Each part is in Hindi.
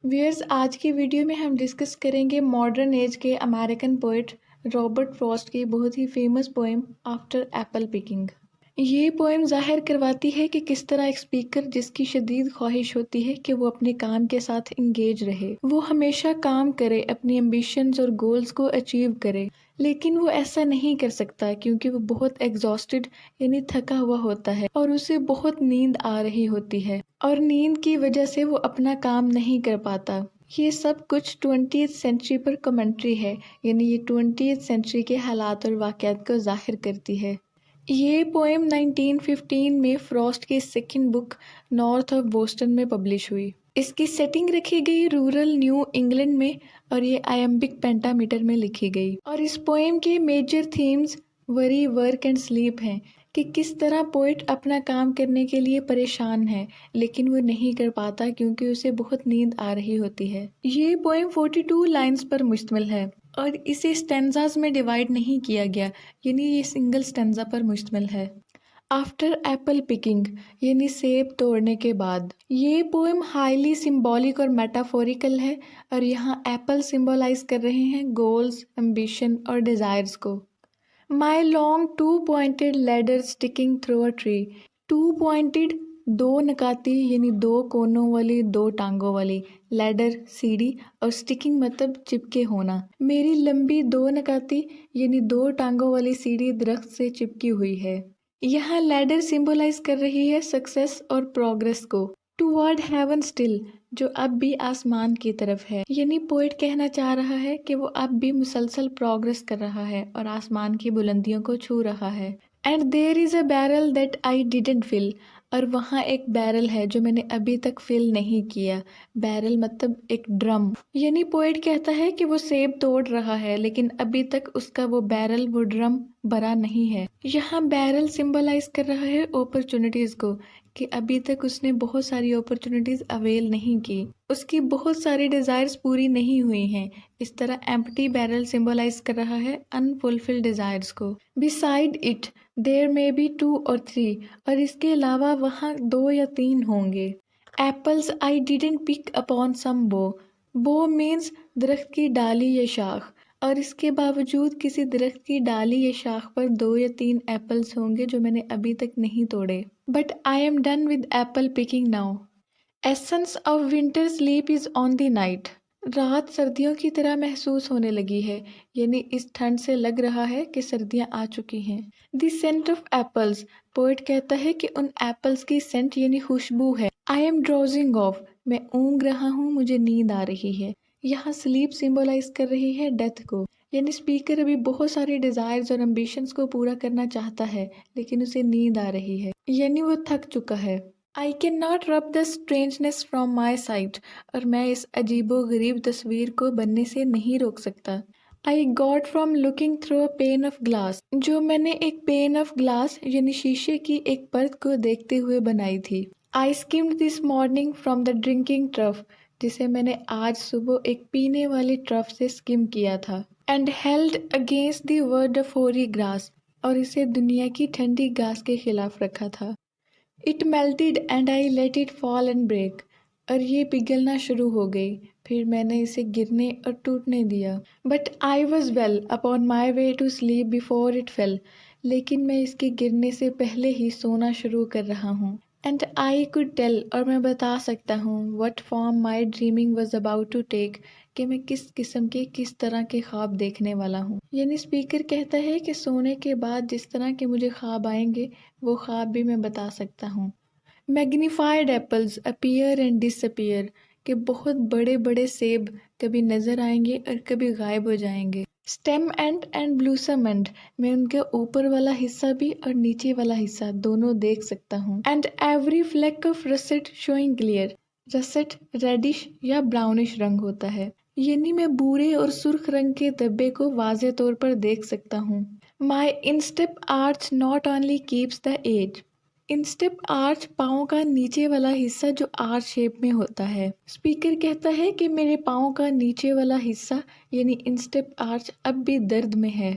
व्यूअर्स, आज की वीडियो में हम डिस्कस करेंगे मॉडर्न एज के अमेरिकन पोएट रॉबर्ट फ्रॉस्ट की बहुत ही famous poem after apple picking. ये पोएम जाहिर करवाती है कि किस तरह एक स्पीकर जिसकी शदीद ख्वाहिश होती है कि वो अपने काम के साथ इंगेज रहे, वो हमेशा काम करे, अपनी एम्बिशंस और गोल्स को अचीव करे, लेकिन वो ऐसा नहीं कर सकता क्योंकि वो बहुत एग्जॉस्टेड यानी थका हुआ होता है और उसे बहुत नींद आ रही होती है और नींद की वजह से वो अपना काम नहीं कर पाता। ये सब कुछ 20th सेंचुरी पर कमेंट्री है, यानी ये 20th सेंचुरी के हालात और वाक़यात को जाहिर करती है। ये पोएम 1915 में फ्रॉस्ट की second book north of Boston में पब्लिश हुई। इसकी सेटिंग रखी गई रूरल न्यू इंग्लैंड में और ये आयम्बिक पेंटामीटर में लिखी गई। और इस पोएम के major themes worry, work and sleep हैं कि किस तरह पोइट अपना काम करने के लिए परेशान है लेकिन वो नहीं कर पाता क्योंकि उसे बहुत नींद आ रही होती है। ये पोएम 42 लाइन्स पर मुश्तमिल है और इसे स्टेंजाज में डिवाइड नहीं किया गया, यानी ये सिंगल स्टेंजा पर मुश्तमिल है। आफ्टर एप्पल पिकिंग यानी सेब तोड़ने के बाद। ये पोएम हाईली सिंबॉलिक और मेटाफोरिकल है और यहाँ एप्पल सिंबलाइज कर रहे हैं गोल्स, एम्बिशन और डिजायर्स को। My long two pointed ladder sticking through a tree. Two pointed दो नकाती यानी दो कोनों वाली, दो टांगों वाली, लैडर सीढ़ी और स्टिकिंग मतलब चिपके होना। मेरी लंबी दो नकाती यानी दो टांगों वाली सीढ़ी दरख्त से चिपकी हुई है। यहाँ लैडर सिंबलाइज कर रही है सक्सेस और प्रोग्रेस को। टूवर्ड हेवन स्टिल, जो अब भी आसमान की तरफ है, यानी पोएट कहना चाह रहा है कि वो अब भी मुसलसल प्रोग्रेस कर रहा है और आसमान की बुलंदियों को छू रहा है। And there is a barrel that I didn't fill, और वहाँ एक बैरल है जो मैंने अभी तक फिल नहीं किया। बैरल मतलब एक ड्रम, यानी पोएट कहता है कि वो सेब तोड़ रहा है लेकिन अभी तक उसका वो बैरल, वो ड्रम भरा नहीं है। यहाँ बैरल सिंबलाइज कर रहा है अपॉर्चुनिटीज को कि अभी तक उसने बहुत सारी अपॉर्चुनिटीज अवेल नहीं की, उसकी बहुत सारी डिजायर्स पूरी नहीं हुई हैं। इस तरह एम्प्टी बैरल सिंबलाइज कर रहा है अनफुलफिल्ड डिजायर्स को। Beside it there may be 2 और 3, और इसके अलावा वहाँ 2 या 3 होंगे। Apples I didn't pick upon some bough. Bough means दरख्त की डाली या शाख, और इसके बावजूद किसी दरख्त की डाली या शाख पर 2 या 3 एप्पल्स होंगे जो मैंने अभी तक नहीं तोड़े। But I am done with Apple picking now. Essence of winter sleep is on the night. रात सर्दियों की तरह महसूस होने लगी है, यानी इस ठंड से लग रहा है कि सर्दियां आ चुकी हैं। The scent of apples, poet कहता है कि उन एप्पल्स की सेंट यानी खुशबू है। आई एम ड्रोजिंग ऑफ, मैं ऊँग रहा हूँ, मुझे नींद आ रही है। यहाँ स्लीप सिंबलाइज कर रही है डेथ को, यानी स्पीकर अभी बहुत सारे डिजायर्स और एम्बिशंस को पूरा करना चाहता है लेकिन उसे नींद आ रही है, यानी वो थक चुका है। आई कैन नॉट रब the strangeness from my site, और मैं इस अजीबो गरीब तस्वीर को बनने से नहीं रोक सकता। I got from looking through a pain of glass, जो मैंने एक पेन ऑफ ग्लास यानी शीशे की एक परत को देखते हुए बनाई थी। I skimmed this morning from the drinking trough, जिसे मैंने आज सुबह एक पीने वाली ट्रफ से स्किम किया था। And held against the word of होरी ग्रास, और इसे दुनिया की ठंडी घास के खिलाफ रखा था। It melted and I let it fall and break, और ये पिघलना शुरू हो गई, फिर मैंने इसे गिरने और टूटने दिया। But I was well upon my way to sleep before it fell, लेकिन मैं इसके गिरने से पहले ही सोना शुरू कर रहा हूँ। एंड आई कुड टेल, और मैं बता सकता हूँ, what form my dreaming was about to take, कि मैं किस किस्म के, किस तरह के ख्वाब देखने वाला हूँ। यानी स्पीकर कहता है कि सोने के बाद जिस तरह के मुझे ख्वाब आएंगे वो ख्वाब भी मैं बता सकता हूँ। Magnified apples appear and disappear, के बहुत बड़े बड़े सेब कभी नजर आएंगे और कभी गायब हो जाएंगे। स्टेम एंड ब्लूसम एंड, मैं उनके ऊपर वाला हिस्सा भी और नीचे वाला हिस्सा दोनों देख सकता हूँ। And every fleck of russet showing clear, russet reddish या ब्राउनिश रंग होता है, यानी मैं भूरे और सुर्ख रंग के धब्बे को वाज़े तौर पर देख सकता हूँ। My instep arch not only keeps the edge, instep arch पाँव का नीचे वाला हिस्सा जो आर्च शेप में होता है। स्पीकर कहता है कि मेरे पाँव का नीचे वाला हिस्सा यानी इंस्टेप आर्च अब भी दर्द में है।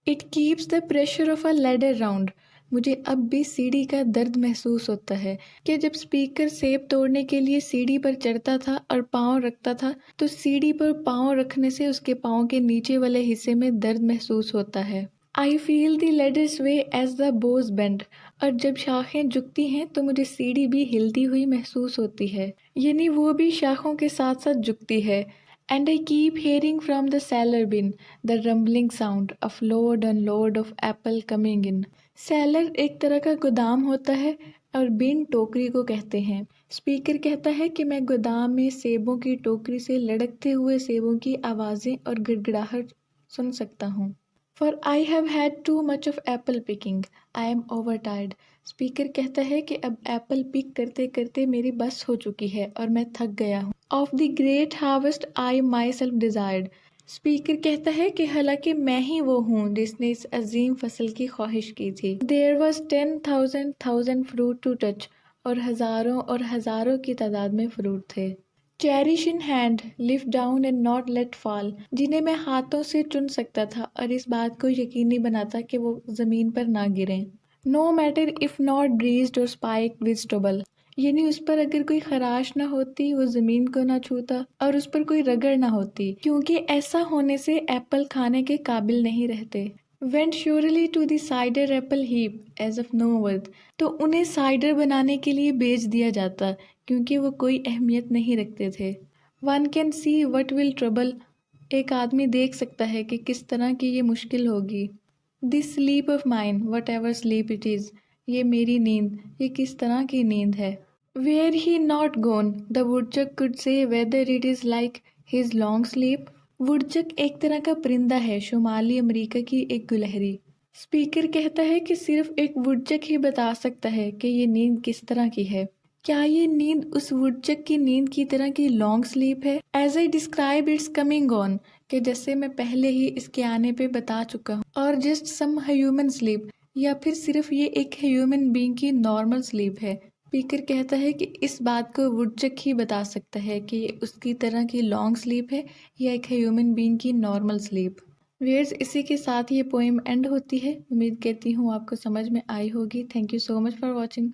It keeps the pressure of a ladder round, मुझे अब भी सीढ़ी का दर्द महसूस होता है कि जब स्पीकर सेब तोड़ने के लिए सीढ़ी पर चढ़ता था और पाँव रखता था तो सीढ़ी पर पाँव रखने से उसके पाँव के नीचे वाले हिस्से में दर्द महसूस होता है। आई फील द लेडर स्वे एज द बोज बेंड। और जब शाखें झुकती हैं तो मुझे सीढ़ी भी हिलती हुई महसूस होती है, यानी वो भी शाखों के साथ साथ झुकती है। And I keep hearing from the cellar bin the rumbling sound of load and load of apple coming in. Seller एक तरह का गोदाम होता है और बिन टोकरी को कहते हैं। स्पीकर कहता है कि मैं गोदाम में सेबों की टोकरी से लड़कते हुए सेबों की आवाज़ें और गिड़गिड़ाहट सुन सकता हूँ। For I have had too much of apple picking. I am overtired. Speaker कहता है कि अब एप्पल पिक करते करते मेरी बस हो चुकी है और मैं थक गया हूँ। Of the great harvest I myself desired. Speaker कहता है कि हालांकि मैं ही वो हूँ जिसने इस अजीम फसल की ख्वाहिश की थी। There was 10,000 fruit to touch. और हज़ारों की तादाद में फ्रूट थे। Cherish in hand, lift down and not let fall, जिन्हें मैं हाथों से चुन सकता था और इस बात को यकीनी बनाता कि वो ज़मीन पर ना गिरें। नो मैटर इफ़ नॉट ब्रीज्ड और स्पाइक विद स्टबल, यानी उस पर अगर कोई खराश ना होती, वो ज़मीन को ना छूता और उस पर कोई रगड़ ना होती, क्योंकि ऐसा होने से एप्पल खाने के काबिल नहीं रहते। Went surely to the cider apple heap as of no worth, तो उन्हें साइडर बनाने के लिए बेच दिया जाता क्योंकि वो कोई अहमियत नहीं रखते थे। One can see what will trouble, एक आदमी देख सकता है कि किस तरह की ये मुश्किल होगी। This sleep of mine, whatever sleep it is, ये मेरी नींद, ये किस तरह की नींद है। Were he not gone, the woodchuck could say whether it is like his long sleep. वुडचक एक तरह का परिंदा है, शुमाली अमेरिका की एक गुलहरी। स्पीकर कहता है कि सिर्फ एक वुडचक ही बता सकता है कि ये नींद किस तरह की है। क्या ये नींद उस वुडचक की नींद की तरह की लॉन्ग स्लीप है? As I describe its coming on, कि जैसे मैं पहले ही इसके आने पे बता चुका हूँ। और जस्ट सम ह्यूमन स्लीप, या फिर सिर्फ ये एक ह्यूमन बीइंग की नॉर्मल स्लीप है। स्पीकर कहता है कि इस बात को वुडचक ही बता सकता है कि ये उसकी तरह की लॉन्ग स्लीप है या एक ह्यूमन बीइंग की नॉर्मल स्लीप। व्यूअर्स, इसी के साथ ये पोएम एंड होती है। उम्मीद करती हूँ आपको समझ में आई होगी। Thank you so much for watching.